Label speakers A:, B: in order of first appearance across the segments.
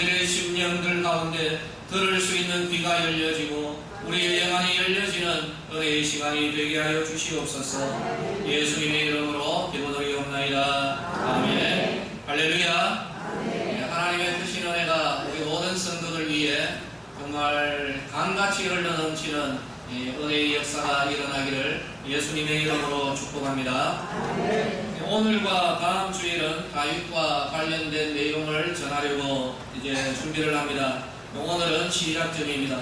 A: 우리들의 심령들 가운데 들을 수 있는 귀가 열려지고 우리의 영안이 열려지는 은혜의 시간이 되게 하여 주시옵소서. 예수님의 이름으로 기도드리옵나이다. 아멘. 할렐루야. 하나님의 크신 은혜가 우리 모든 성도들 위해 정말 강같이 흘러넘치는 은혜의 역사가 일어나기를 예수님의 이름으로 축복합니다. 오늘과 다음 주일은 다윗과 관련된 내용을 전하려고 이제 준비를 합니다. 오늘은 시작점입니다.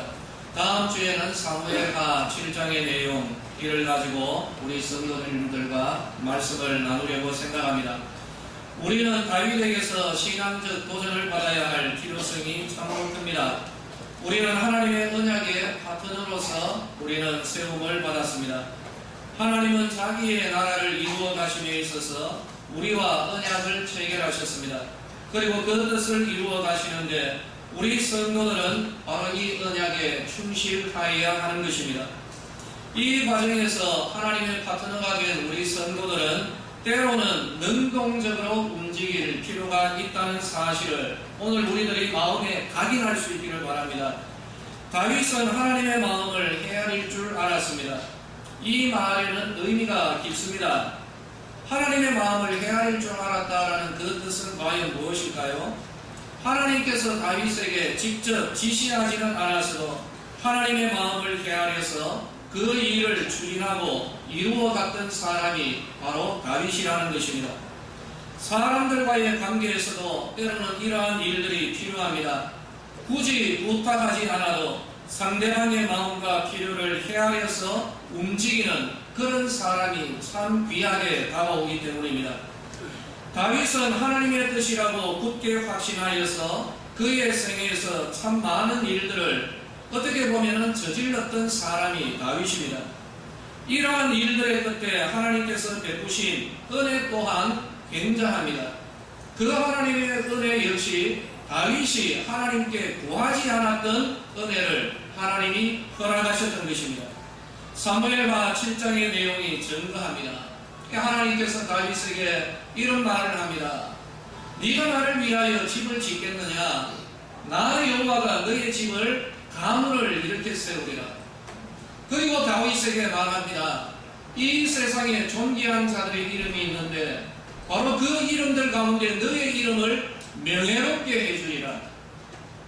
A: 다음 주에는 사무엘하 7장의 내용 이를 가지고 우리 성도님들과 말씀을 나누려고 생각합니다. 우리는 다윗에게서 신앙적 도전을 받아야 할 필요성이 참으로 큽니다. 우리는 하나님의 언약의 파트너로서 우리는 세움을 받았습니다. 하나님은 자기의 나라를 이루어 가심에 있어서 우리와 언약을 체결하셨습니다. 그리고 그 뜻을 이루어 가시는데 우리 성도들은 바로 이 언약에 충실하여야 하는 것입니다. 이 과정에서 하나님의 파트너가 된 우리 성도들은 때로는 능동적으로 움직일 필요가 있다는 사실을 오늘 우리들이 마음에 각인할 수 있기를 바랍니다. 다윗은 하나님의 마음을 헤아릴 줄 알았습니다. 이 말에는 의미가 깊습니다. 하나님의 마음을 헤아릴 줄 알았다라는 그 뜻은 과연 무엇일까요? 하나님께서 다윗에게 직접 지시하지는 않았어도 하나님의 마음을 헤아려서 그 일을 추진하고 이루어갔던 사람이 바로 다윗이라는 것입니다. 사람들과의 관계에서도 때로는 이러한 일들이 필요합니다. 굳이 부탁하지 않아도 상대방의 마음과 필요를 헤아려서 움직이는 그런 사람이 참 귀하게 다가오기 때문입니다. 다윗은 하나님의 뜻이라고 굳게 확신하여서 그의 생애에서 참 많은 일들을 어떻게 보면 저질렀던 사람이 다윗입니다. 이러한 일들의 끝에 하나님께서 베푸신 은혜 또한 굉장합니다. 그 하나님의 은혜 역시 다윗이 하나님께 구하지 않았던 은혜를 하나님이 허락하셨던 것입니다. 사무엘하 7장의 내용이 증거합니다. 하나님께서 다윗에게 이런 말을 합니다. 네가 나를 위하여 집을 짓겠느냐? 나 여호와가 너의 집을 가문을 이렇게 세우리라. 그리고 다윗에게 말합니다. 이 세상에 존귀한 자들의 이름이 있는데 바로 그 이름들 가운데 너의 이름을 명예롭게 해주리라.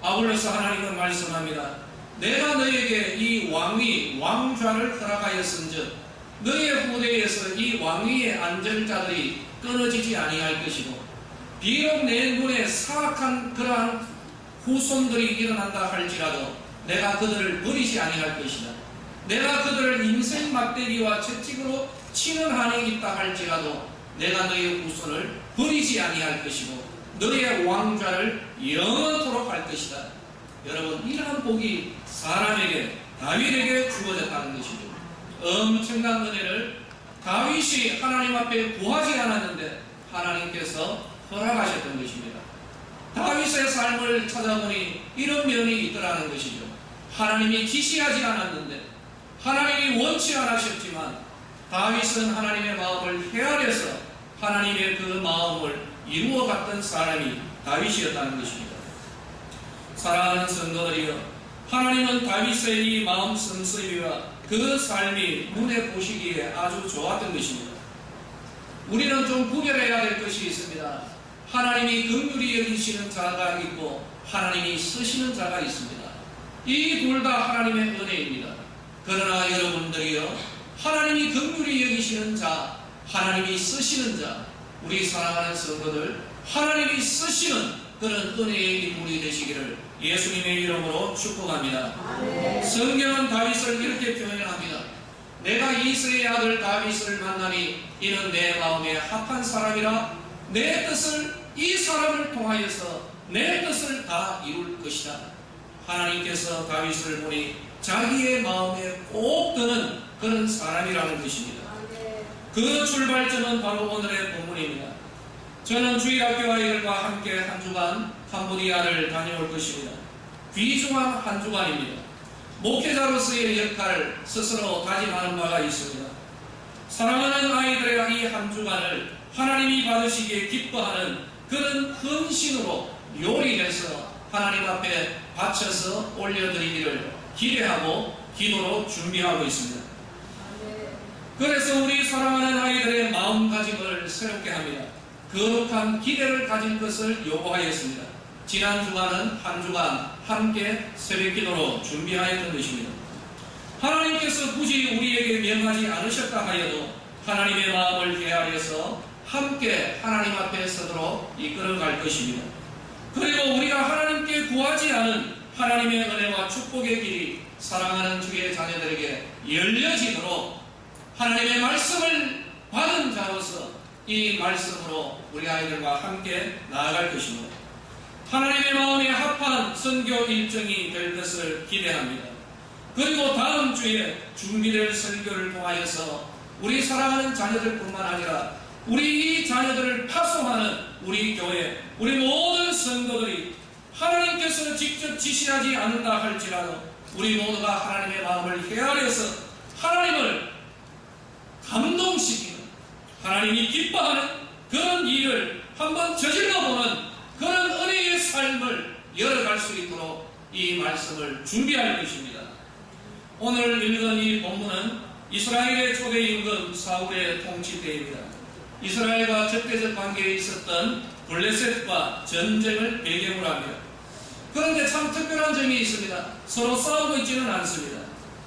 A: 아울러서 하나님은 말씀합니다. 내가 너에게 이 왕위, 왕좌를 허락하였은즉 너의 후대에서 이 왕위에 앉을 자들이 끊어지지 아니할 것이고 비록 내 눈에 사악한 그러한 후손들이 일어난다 할지라도 내가 그들을 버리지 아니할 것이다. 내가 그들을 인생 막대기와 채찍으로 치는 한이 있다 할지라도 내가 너의 후손을 버리지 아니할 것이고 너의 왕좌를 영원토록 할 것이다. 여러분, 이러한 복이 사람에게 다윗에게 주어졌다는 것이죠. 엄청난 은혜를 다윗이 하나님 앞에 구하지 않았는데 하나님께서 허락하셨던 것입니다. 다윗의 삶을 찾아보니 이런 면이 있더라는 것이죠. 하나님이 지시하지 않았는데 하나님이 원치 않으셨지만 다윗은 하나님의 마음을 헤아려서 하나님의 그 마음을 이루어갔던 사람이 다윗이었다는 것입니다. 사랑하는 성도들이여, 하나님은 다윗의 이 마음 성실과 그 삶이 눈에 보시기에 아주 좋았던 것입니다. 우리는 좀 구별해야 될 것이 있습니다. 하나님이 긍휼히 여기시는 자가 있고 하나님이 쓰시는 자가 있습니다. 이 둘 다 하나님의 은혜입니다. 그러나 여러분들이요, 하나님이 긍휼히 여기시는 자, 하나님이 쓰시는 자, 우리 사랑하는 성도들, 하나님이 쓰시는 그런 은혜의 인물이 되시기를 예수님의 이름으로 축복합니다. 성경은 다윗을 이렇게 표현합니다. 내가 이새의 아들 다윗을 만나니 이는 내 마음에 합한 사람이라 내 뜻을 이 사람을 통하여서 내 뜻을 다 이룰 것이다. 하나님께서 다윗을 보니 자기의 마음에 꼭 드는 그런 사람이라는 것입니다. 그 출발점은 바로 오늘의 본문입니다. 저는 주일학교 아이들과 함께 한 주간 캄보디아를 다녀올 것입니다. 귀중한 한 주간입니다. 목회자로서의 역할을 스스로 다짐하는 바가 있습니다. 사랑하는 아이들의 이 한 주간을 하나님이 받으시기에 기뻐하는 그런 헌신으로 요리해서 하나님 앞에 바쳐서 올려드리기를 기대하고 기도로 준비하고 있습니다. 그래서 우리 사랑하는 아이들의 마음가짐을 새롭게 합니다. 거룩한 기대를 가진 것을 요구하였습니다. 지난 주간은 한 주간 함께 새벽기도로 준비하였던 것입니다. 하나님께서 굳이 우리에게 명하지 않으셨다 하여도 하나님의 마음을 헤아려서 함께 하나님 앞에 서도록 이끌어갈 것입니다. 그리고 우리가 하나님께 구하지 않은 하나님의 은혜와 축복의 길이 사랑하는 주의 자녀들에게 열려지도록 하나님의 말씀을 받은 자로서 이 말씀으로 우리 아이들과 함께 나아갈 것입니다. 하나님의 마음에 합한 선교 일정이 될 것을 기대합니다. 그리고 다음 주에 준비될 선교를 통하여서 우리 사랑하는 자녀들뿐만 아니라 우리 이 자녀들을 파송하는 우리 교회, 우리 모든 성도들이 하나님께서 직접 지시하지 않는다 할지라도 우리 모두가 하나님의 마음을 헤아려서 하나님을 감동시키는, 하나님이 기뻐하는 그런 일을 한번 저질러보는 그런 은혜의 삶을 열어갈 수 있도록 이 말씀을 준비할 것입니다. 오늘 읽은 이 본문은 이스라엘의 초대 임금 사울의 통치 때입니다. 이스라엘과 적대적 관계에 있었던 블레셋과 전쟁을 배경으로 합니다. 그런데 참 특별한 점이 있습니다. 서로 싸우고 있지는 않습니다.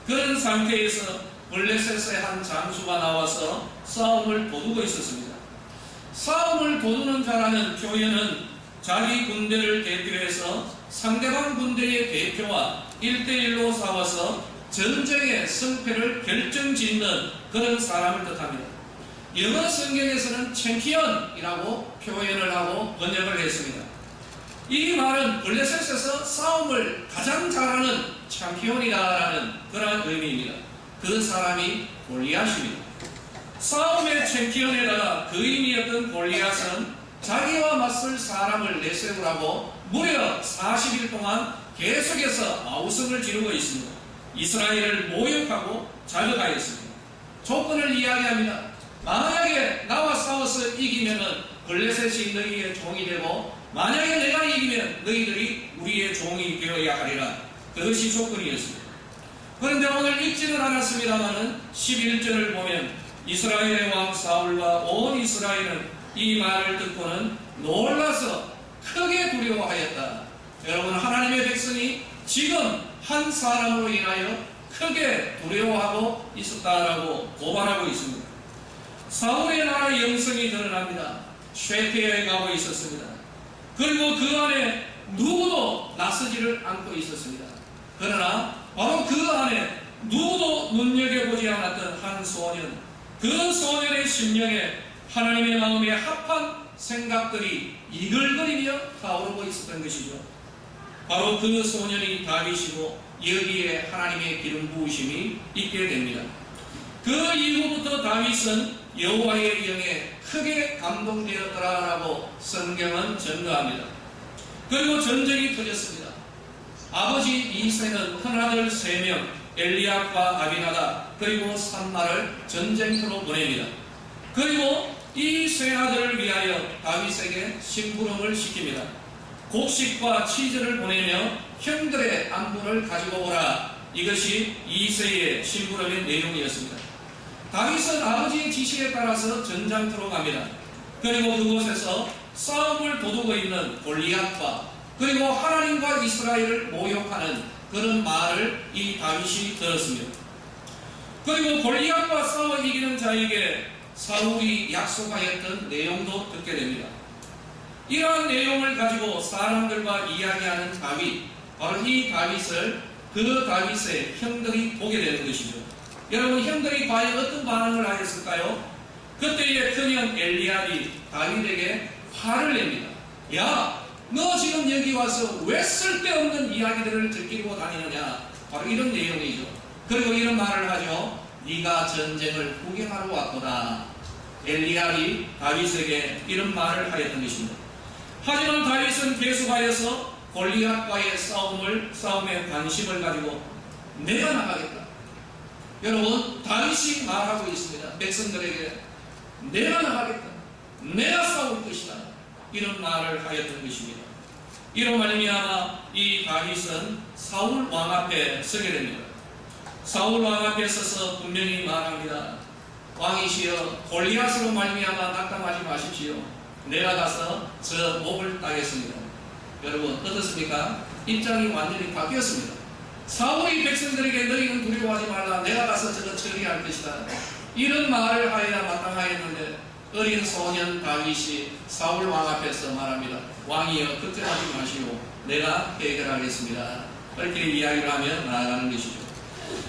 A: 그런 상태에서 블레셋의 한 장수가 나와서 싸움을 도두고 있었습니다. 싸움을 도두는 자라는 표현은 자기 군대를 대표해서 상대방 군대의 대표와 1대1로 싸워서 전쟁의 승패를 결정짓는 그런 사람을 뜻합니다. 영어 성경에서는 챔피언이라고 표현을 하고 번역을 했습니다. 이 말은 블레셋에서 싸움을 가장 잘하는 챔피언이라는 그런 의미입니다. 그 사람이 골리앗입니다. 싸움의 챔피언에다가 거인이었던 골리앗은 자기와 맞설 사람을 내세우라고 무려 40일 동안 계속해서 아우성을 지르고 있습니다. 이스라엘을 모욕하고 자극하였습니다. 조건을 이야기합니다. 만약에 나와 싸워서 이기면은 블레셋이 너희의 종이 되고 만약에 내가 이기면 너희들이 우리의 종이 되어야 하리라. 그것이 조건이었습니다. 그런데 오늘 읽지는 않았습니다만은 11절을 보면 이스라엘의 왕 사울과 온 이스라엘은 이 말을 듣고는 놀라서 크게 두려워하였다. 여러분, 하나님의 백성이 지금 한 사람으로 인하여 크게 두려워하고 있었다라고 고발하고 있습니다. 사울의 나라 영성이 드러납니다. 쉐페에 가고 있었습니다. 그리고 그 안에 누구도 나서지를 않고 있었습니다. 그러나 바로 그 안에 누구도 눈여겨보지 않았던 한 소년, 그 소년의 심령에 하나님의 마음에 합한 생각들이 이글거리며 타오르고 있었던 것이죠. 바로 그 소년이 다윗이고 여기에 하나님의 기름 부으심이 있게 됩니다. 그 이후부터 다윗은 여호와의 영에 크게 감동되었더라라고 성경은 전가합니다. 그리고 전쟁이 터졌습니다. 아버지 이새는 큰아들 3명 엘리압과 아비나답 그리고 산나를 전쟁터로 보냅니다. 그리고 이 세 아들을 위하여 다윗에게 심부름을 시킵니다. 곡식과 치즈를 보내며 형들의 안부를 가지고 오라. 이것이 이새의 심부름의 내용이었습니다. 다윗은 아버지의 지시에 따라서 전장터로 갑니다. 그리고 그곳에서 싸움을 도두고 있는 골리앗과 그리고 하나님과 이스라엘을 모욕하는 그런 말을 이 다윗이 들었습니다. 그리고 골리앗과 싸워 이기는 자에게 사울이 약속하였던 내용도 듣게 됩니다. 이러한 내용을 가지고 사람들과 이야기하는 다윗, 바로 이 다윗을 그 다윗의 형들이 보게 되는 것이죠. 여러분, 형들이 과연 어떤 반응을 하였을까요? 그때의 큰형 엘리압이 다윗에게 화를 냅니다. 야, 너 지금 여기 와서 왜 쓸데없는 이야기들을 들키고 다니느냐. 바로 이런 내용이죠. 그리고 이런 말을 하죠. 네가 전쟁을 구경하러 왔구나. 엘리압이 다윗에게 이런 말을 하였던 것입니다. 하지만 다윗은 계속하여서 골리앗과의 싸움에 관심을 가지고 내가 나가겠다. 여러분, 다윗이 말하고 있습니다. 백성들에게 내가 나가겠다. 내가 싸울 것이다. 이런 말을 하였던 것입니다. 이로 말미암아 이 다윗은 사울 왕 앞에 서게 됩니다. 사울 왕 앞에 서서 분명히 말합니다. 왕이시여, 골리앗으로 말미암아 낙담하지 마십시오. 내가 가서 저 목을 따겠습니다. 여러분 어떻습니까? 입장이 완전히 바뀌었습니다. 사울이 백성들에게 너희는 두려워하지 말라, 내가 가서 저거 처리할 것이다, 이런 말을 하여야 마땅하였는데 어린 소년 다윗이 사울 왕 앞에서 말합니다. 왕이여, 걱정하지 마시오, 내가 해결하겠습니다. 그렇게 이야기를 하며 나아가는 것이죠.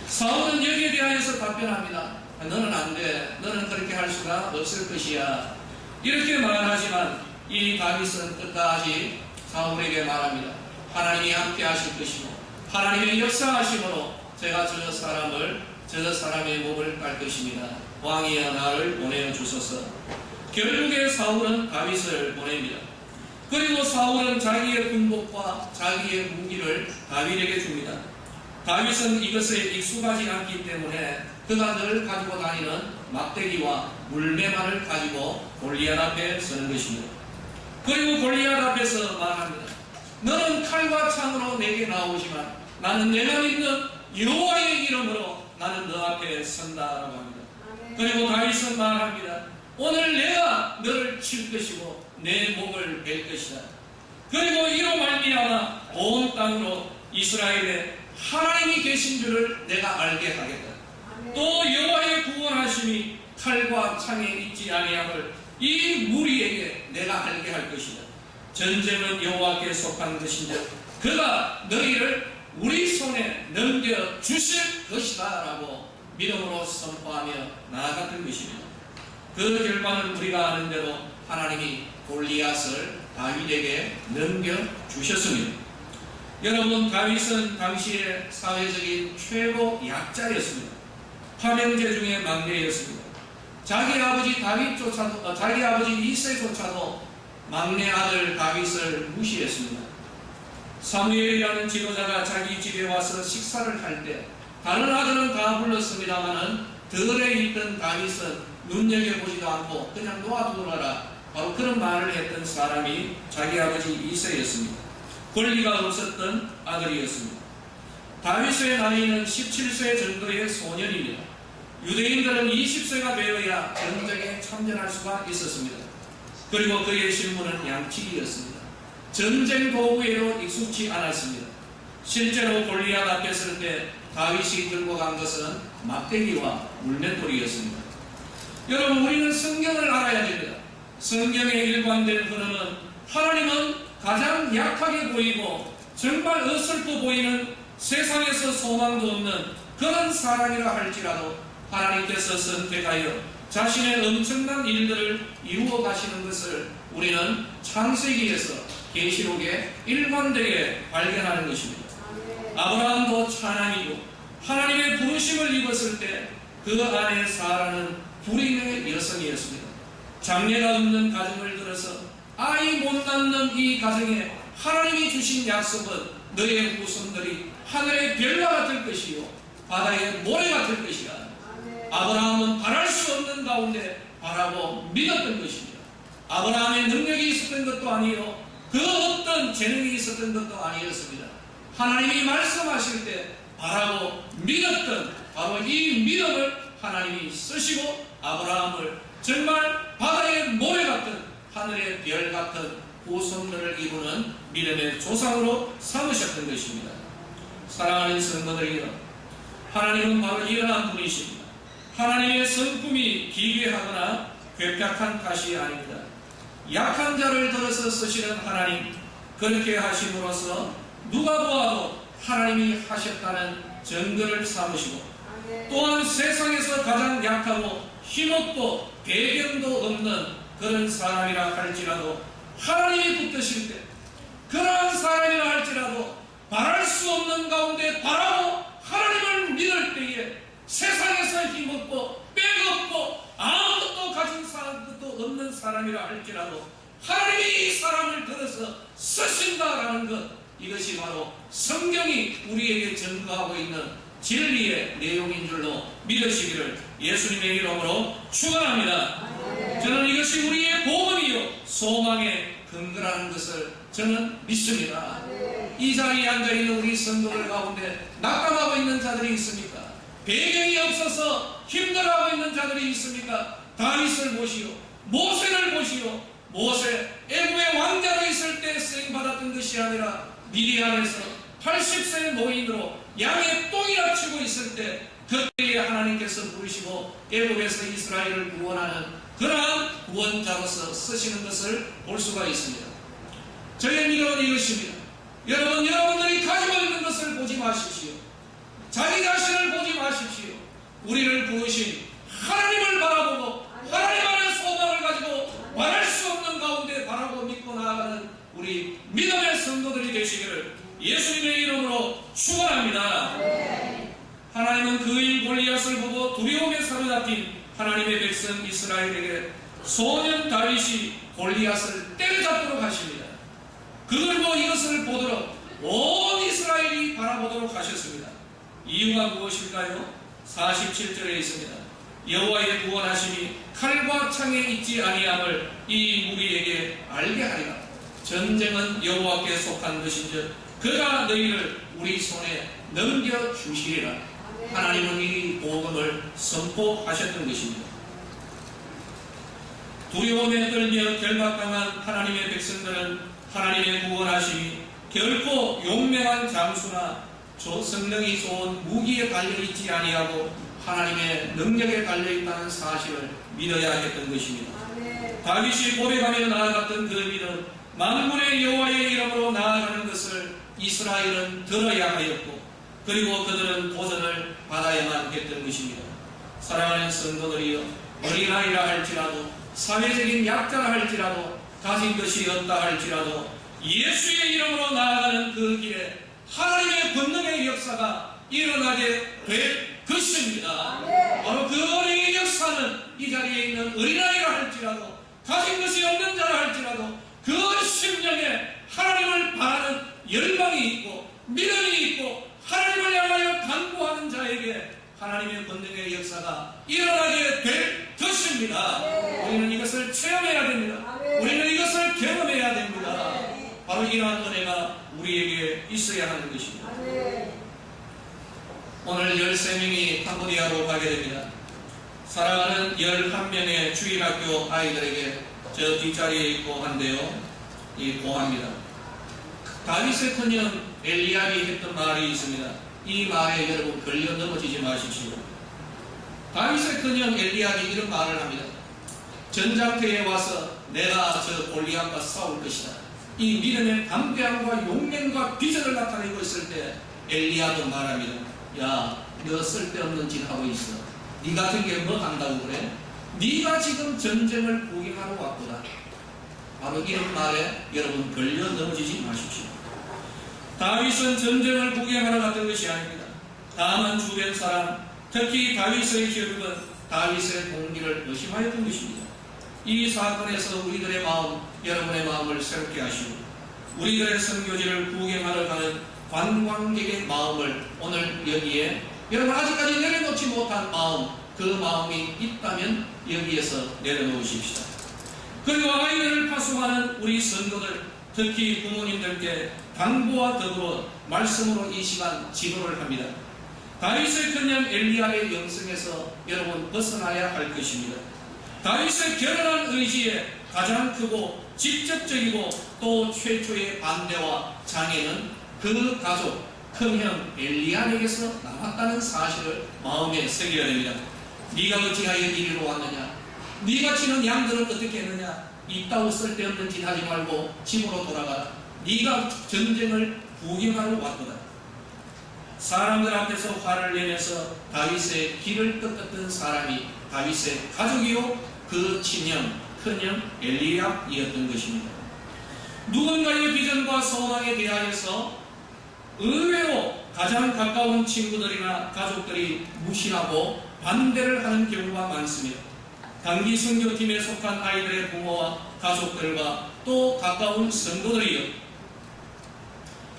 A: 사울은 여기에 대하여서 답변합니다. 너는 안 돼, 너는 그렇게 할 수가 없을 것이야, 이렇게 말하지만 이 다윗은 끝까지 사울에게 말합니다. 하나님이 함께 하실 것이고 하나님의 역사하심으로 제가 저 사람의 목을 깔 것입니다. 왕이여, 나를 보내어 주소서. 결국에 사울은 다윗을 보냅니다. 그리고 사울은 자기의 군복과 자기의 무기를 다윗에게 줍니다. 다윗은 이것에 익숙하지 않기 때문에 그가 늘 가지고 다니는 막대기와 물매만을 가지고 골리앗 앞에 서는 것입니다. 그리고 골리앗 앞에서 말합니다. 너는 칼과 창으로 내게 나오지만 나는 내가 믿는 여호와의 이름으로 나는 너 앞에 선다라고 합니다. 그리고 다윗은 말합니다. 오늘 내가 너를 칠 것이고 내 목을 벨 것이다. 그리고 이로 말미암아 온 땅으로 이스라엘에 하나님이 계신 줄을 내가 알게 하겠다. 또 여호와의 구원하심이 칼과 창에 있지 아니함을 이 무리에게 내가 알게 할 것이다. 전쟁은 여호와께 속한 것인데 그가 너희를 우리 손에 넘겨주실 것이다 라고 믿음으로 선포하며 나아갔던 것입니다. 그 결과는 우리가 아는 대로 하나님이 골리앗을 다윗에게 넘겨주셨습니다. 여러분, 다윗은 당시의 사회적인 최고 약자였습니다. 파명제 중에 막내였습니다. 자기 아버지 이새조차도 막내 아들 다윗을 무시했습니다. 사무엘이라는 지도자가 자기 집에 와서 식사를 할 때 다른 아들은 다 불렀습니다마는 들에 있던 다윗은 눈여겨보지도 않고 그냥 놓아두어라, 바로 그런 말을 했던 사람이 자기 아버지 이새였습니다. 권리가 없었던 아들이었습니다. 다윗의 나이는 17세 정도의 소년입니다. 유대인들은 20세가 되어야 전쟁에 참전할 수가 있었습니다. 그리고 그의 실무는 양치기였습니다. 전쟁 도구에도 익숙치 않았습니다. 실제로 골리앗 앞에 설 때 다윗이 들고 간 것은 막대기와 물맷돌이었습니다. 여러분, 우리는 성경을 알아야 됩니다. 성경의 일관된 흐름은 하나님은 가장 약하게 보이고 정말 어설퍼 보이는 세상에서 소망도 없는 그런 사람이라 할지라도 하나님께서 선택하여 자신의 엄청난 일들을 이루어 가시는 것을 우리는 창세기에서 계시록에 일관되게 발견하는 것입니다. 아브라함도 찬양이고 하나님의 부르심을 입었을 때 그 안에 사라는 불임의 여성이었습니다. 장래가 없는 가정을 들어서 아이 못 낳는 이 가정에 하나님이 주신 약속은 너의 후손들이 하늘의 별과 같을 것이요 바다의 모래 같을 것이라. 아브라함은 바랄 수 없는 가운데 바라고 믿었던 것입니다. 아브라함의 능력이 있었던 것도 아니요 그 어떤 재능이 있었던 것도 아니었습니다. 하나님이 말씀하실 때 바라고 믿었던 바로 이 믿음을 하나님이 쓰시고 아브라함을 정말 바다의 모래 같은 하늘의 별 같은 후손들을 이루는 믿음의 조상으로 삼으셨던 것입니다. 사랑하는 성도들이여, 하나님은 바로 이러한 분이십니다. 하나님의 성품이 기괴하거나 괴팍한 탓이 아닙니다. 약한 자를 들어서 쓰시는 하나님, 그렇게 하심으로써 누가 보아도 하나님이 하셨다는 증거를 삼으시고 또한 세상에서 가장 약하고 힘없고 배경도 없는 그런 사람이라 할지라도 하나님이 붙드실 때 그러한 사람이라 할지라도 바랄 수 없는 가운데 바라고 하나님을 믿을 때에 세상에서 힘없고 빼없고 아무것도 가진 사람도 없는 사람이라 할지라도 하나님이 이 사람을 들어서 쓰신다라는 것, 이것이 바로 성경이 우리에게 증거하고 있는 진리의 내용인 줄로 믿으시기를 예수님의 이름으로 축원합니다. 저는 이것이 우리의 복음이요 소망의 근거라는 것을 저는 믿습니다. 이 자리에 앉아있는 우리 성도들 가운데 낙담하고 있는 자들이 있습니까? 배경이 없어서 힘들어하고 있는 자들이 있습니까? 다윗을 보시오, 모세를 보시오. 모세 애굽의 왕자로 있을 때 쓰임받았던 것이 아니라 미디안에서 80세 노인으로 양의 똥이라 치고 있을 때 그때에 하나님께서 부르시고 애굽에서 이스라엘을 구원하는 그러한 구원자로서 쓰시는 것을 볼 수가 있습니다. 저의 믿음은 이것입니다. 여러분들이 가지고 있는 것을 보지 마십시오. 자기 자신을 보지 마십시오. 우리를 부르신 하나님을 바라보고 하나님 안에 소망을 가지고 말할 수 없는 가운데 바라고 믿고 나아가는 우리 믿음의 성도들이 되시기를 예수님의 이름으로 축원합니다. 하나님은 그의 골리앗을 보고 두려움에 사로잡힌 하나님의 백성 이스라엘에게 소년 다윗이 골리앗을 때려잡도록 하십니다. 그리고 이것을 보도록 온 이스라엘이 바라보도록 하셨습니다. 이유가 무엇일까요? 47절에 있습니다. 여호와의 구원하심이 칼과 창에 있지 아니함을 이 무리에게 알게 하리라. 전쟁은 여호와께 속한 것인즉 그가 너희를 우리 손에 넘겨주시리라. 하나님은 이 복음을 선포하셨던 것입니다. 두려움에 떨며 결박당한 하나님의 백성들은 하나님의 구원하심이 결코 용맹한 장수나 성능이 좋은 무기에 달려있지 아니하고 하나님의 능력에 달려있다는 사실을 믿어야 했던 것입니다. 다윗이 고백하며 나아갔던 그 믿음, 만군의 여호와의 이름으로 나아가는 것을 이스라엘은 들어야 하였고 그리고 그들은 도전을 받아야만 했던 것입니다. 사랑하는 성도들이여, 어린아이라 할지라도 사회적인 약자라 할지라도 가진 것이 없다 할지라도 예수의 이름으로 나아가는 그 길에 하나님의 권능의 역사가 일어나게 될 것입니다. 바로 그 어린의 역사는 이 자리에 있는 어린아이라 할지라도 가진 것이 없는 자라 할지라도 그 심령에 하나님을 바라는 열망이 있고 믿음이 있고 하나님을 향하여 간구하는 자에게 하나님의 권능의 역사가 일어나게 될 것입니다. 우리는 이것을 체험해야 됩니다. 우리는 이것을 경험해야 됩니다. 바로 이러한 은혜가 우리에게 있어야 하는 것입니다. 오늘 13명이 캄보디아로 가게 됩니다. 사랑하는 11명의 주일학교 아이들에게 저 뒷자리에 있고 한데요, 있고 합니다. 다윗의 큰형 엘리압이 했던 말이 있습니다. 이 말에 여러분 걸려 넘어지지 마십시오. 다윗의 큰형 엘리압이 이런 말을 합니다. 전장터에 와서 내가 저 골리앗과 싸울 것이다. 이 믿음의 담대함과 용맹과 비전을 나타내고 있을 때 엘리압은 말합니다. 야, 너 쓸데없는 짓 하고 있어. 네 같은 게 뭐 한다고 그래? 네가 지금 전쟁을 구경하러 왔구나. 바로 이런 말에 여러분 걸려 넘어지지 마십시오. 다윗은 전쟁을 구경하러 갔던 것이 아닙니다. 다만 주변 사람, 특히 다윗의 혈육은 다윗의 동기를 의심하였던 것입니다. 이 사건에서 우리들의 마음, 여러분의 마음을 새롭게 하시고 우리들의 선교지를 구경하러 가는 관광객의 마음을 오늘 여기에 여러분 아직까지 내려놓지 못한 마음, 그 마음이 있다면 여기에서 내려놓으십시다. 그리고 아이들을 파송하는 우리 성도들, 특히 부모님들께 당부와 더불어 말씀으로 이 시간 지도를 합니다. 다윗의 큰형 엘리압의 영성에서 여러분 벗어나야 할 것입니다. 다윗의 결연한 의지에 가장 크고 직접적이고 또 최초의 반대와 장애는 그 가족, 큰형 엘리압에게서 나왔다는 사실을 마음에 새겨야 됩니다. 네가 어찌하여 이리로 왔느냐? 네가 치는 양들은 어떻게 했느냐? 이따위 쓸데없는 짓 하지 말고 집으로 돌아가라. 네가 전쟁을 구경하러 왔구나. 사람들 앞에서 화를 내면서 다윗의 길을 꺾었던 사람이 다윗의 가족이요 그 친형, 큰형 엘리압이었던 것입니다. 누군가의 비전과 소망에 대하여서 의외로 가장 가까운 친구들이나 가족들이 무시하고 반대를 하는 경우가 많습니다. 단기 선교팀에 속한 아이들의 부모와 가족들과 또 가까운 성도들이요,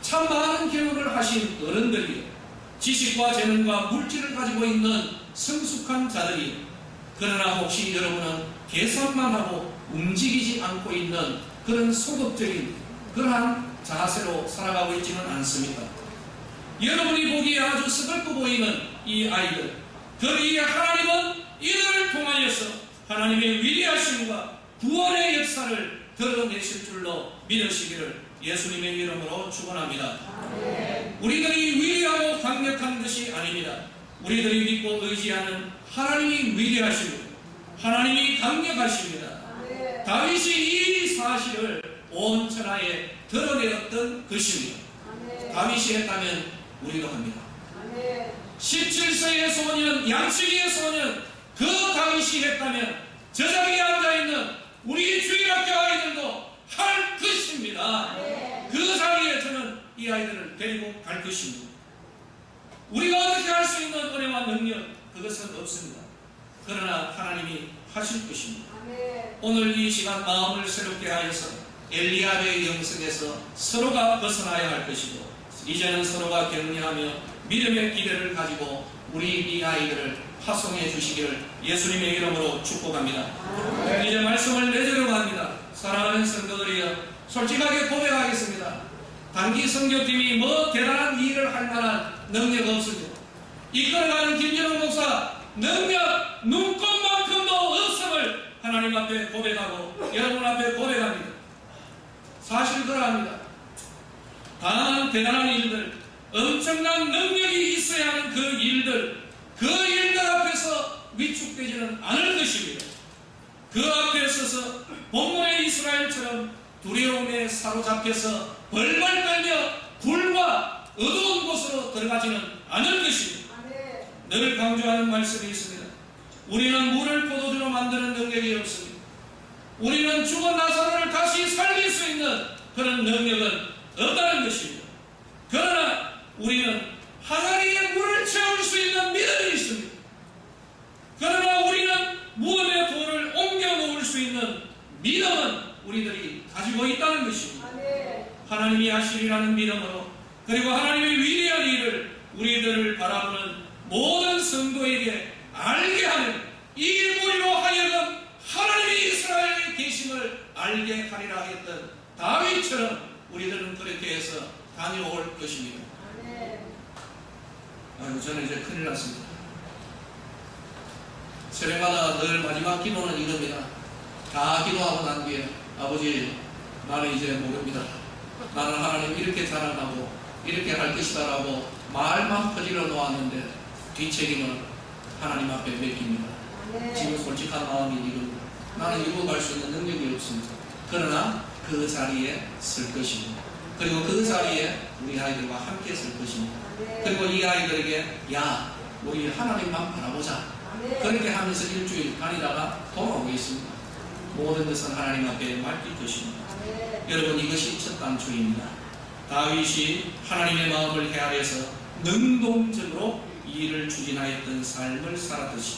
A: 참 많은 경험을 하신 어른들이요, 지식과 재능과 물질을 가지고 있는 성숙한 자들이요, 그러나 혹시 여러분은 계산만 하고 움직이지 않고 있는 그런 소극적인 그러한 자세로 살아가고 있지는 않습니까? 여러분이 보기에 아주 서글퍼 보이는 이 아이들, 그러기에 하나님은 이들을 통하여서 하나님의 위대하심과 구원의 역사를 드러내실 줄로 믿으시기를 예수님의 이름으로 축원합니다. 우리들이 위대하고 강력한 것이 아닙니다. 우리들이 믿고 의지하는 하나님이 위대하십니다. 하나님이 강력하십니다. 다윗이 이 사실을 온 천하에 드러내었던 것입니다. 다윗이 했다면 우리도 합니다. 17세의 소년, 양치기의 소년, 그 다윗이 했다면 저 자리에 앉아있는 우리 주일학교 아이들도 할 것입니다. 그 자리에 저는 이 아이들을 데리고 갈 것입니다. 우리가 어떻게 할 수 있는 은혜와 능력, 그것은 없습니다. 그러나 하나님이 하실 것입니다. 오늘 이 시간 마음을 새롭게 하여서 엘리야의 영성에서 서로가 벗어나야 할 것이고, 이제는 서로가 격려하며 믿음의 기대를 가지고 우리 이 아이들을 파송해 주시기를 예수님의 이름으로 축복합니다. 이제 말씀을 내주려고 합니다. 사랑하는 성도들이여, 솔직하게 고백하겠습니다. 단기 선교팀이 뭐 대단한 일을 할 만한 능력 없습니다. 이끌어가는 김진웅 목사 능력 눈꽃만큼도 없음을 하나님 앞에 고백하고 여러분 앞에 고백합니다. 사실 그러합니다. 다만 대단한 일들, 엄청난 능력이 있어야 하는 그 일들 앞에서 위축되지는 않을 것입니다. 그 앞에 서서 본문의 이스라엘처럼 두려움에 사로잡혀서 벌벌 떨며 굴과 어두운 곳으로 들어가지는 않을 것입니다. 늘 강조하는 말씀이 있습니다. 우리는 물을 포도주로 만드는 능력이 없습니다. 우리는 죽은 나사로를 다시 살릴 수 있는 그런 능력은 없다는 것입니다. 그러나 우리는 하나님의 물을 채울 수 있는 믿음이 있습니다. 그러나 우리는 무덤의 돌을 옮겨 놓을 수 있는 믿음은 우리들이 가지고 있다는 것입니다. 하나님이 하시리라는 믿음으로, 그리고 하나님의 위대한 일을 우리들을 바라보는 모든 성도에게 알게 하는, 이 물로 하여금 하나님이 이스라엘에 계심을 알게 하리라 했던 다윗처럼 우리들은 그렇게 해서 다녀올 것입니다. 아이고, 저는 이제 큰일 났습니다. 새벽마다 늘 마지막 기도는 이겁니다. 다 기도하고 난 뒤에, 아버지, 나는 이제 모릅니다. 나는 하나님 이렇게 자랑하고 이렇게 할 것이다 라고 말만 퍼질러 놓았는데 뒷책임은 하나님 앞에 맡깁니다. 지금 솔직한 마음이 이겁니다. 나는 이루어 갈 수 있는 능력이 없습니다. 그러나 그 자리에 설 것입니다. 그리고 그 자리에 우리 아이들과 함께 설 것입니다. 그리고 이 아이들에게, 야, 우리 하나님만 바라보자, 그렇게 하면서 일주일 다니다가 돌아오겠습니다. 모든 것은 하나님 앞에 맡길 것입니다. 여러분, 이것이 첫 단추입니다. 다윗이 하나님의 마음을 헤아려서 능동적으로 이 일을 추진하였던 삶을 살았듯이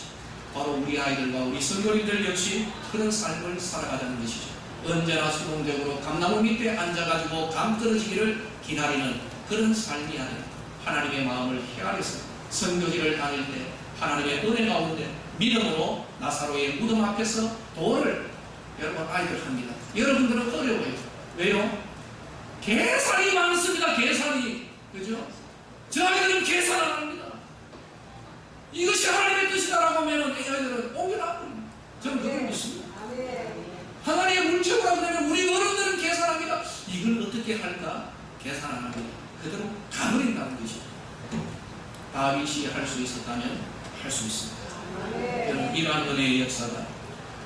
A: 바로 우리 아이들과 우리 성도님들 역시 그런 삶을 살아가자는 것이죠. 언제나 수동적으로 감나무 밑에 앉아가지고 감 떨어지기를 기다리는 그런 삶이 아니라 하나님의 마음을 헤아려서 선교지를 다닐 때 하나님의 은혜 가운데 믿음으로 나사로의 무덤 앞에서 돌을, 여러분 아이들 합니다. 여러분들은 어려워요. 왜요? 계산이 많습니다. 계산이. 그죠? 저 아이들은 계산 안 합니다. 이것이 하나님의 뜻이다라고 하면 이 아이들은 옮겨놔버립니다. 저는 그걸 믿습니다. 하나님의 물체고라고 하면 우리 어른들은 계산합니다. 이걸 어떻게 할까? 계산 안 합니다. 그대로 가버린다는 것이죠. 다윗이 할 수 있었다면 할 수 있습니다. 여러분, 이러한 은혜의 역사가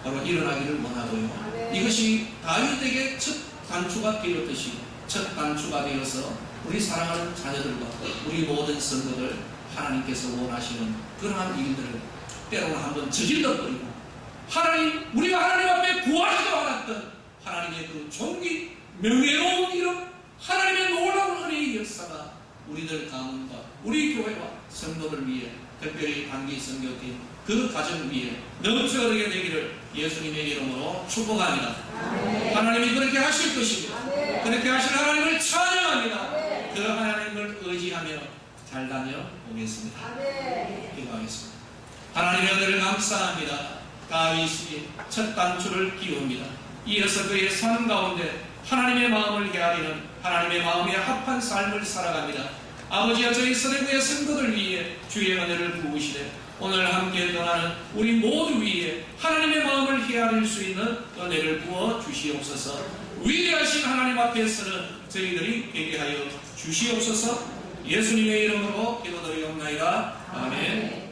A: 바로 일어나기를 원하고요. 이것이 다윗에게 첫 단추가 되었듯이 첫 단추가 되어서 우리 사랑하는 자녀들과 우리 모든 성도들 하나님께서 원하시는 그러한 일들을 때로는 한번 저질러버리고 하나님, 우리가 하나님 앞에 구하지도 않았던 하나님의 그 존귀, 명예로운 이름, 하나님의 놀라운 은혜의 역사가 우리들 가문과 우리 교회와 성도들 위해, 특별히 단기 선교팀 그 가정 위에 넘쳐나게 되기를 예수님의 이름으로 축복합니다. 하나님이 그렇게 하실 것입니다. 그렇게 하실 하나님을 찬양합니다. 그 하나님을 의지하며 잘 다녀오겠습니다. 기도하겠습니다. 하나님의 은혜를 감사합니다. 다윗이 첫 단추를 끼웁니다. 이어서 그의 삶 가운데 하나님의 마음을 헤아리는 하나님의 마음에 합한 삶을 살아갑니다. 아버지와 저희 서대구의 성도들 위해 주의 은혜를 부으시되 오늘 함께 떠나는 우리 모두 위에 하나님의 마음을 헤아릴 수 있는 은혜를 부어 주시옵소서. 위대하신 하나님 앞에서는 저희들이 회개하여 주시옵소서. 예수님의 이름으로 기도드리옵나이다. 아멘.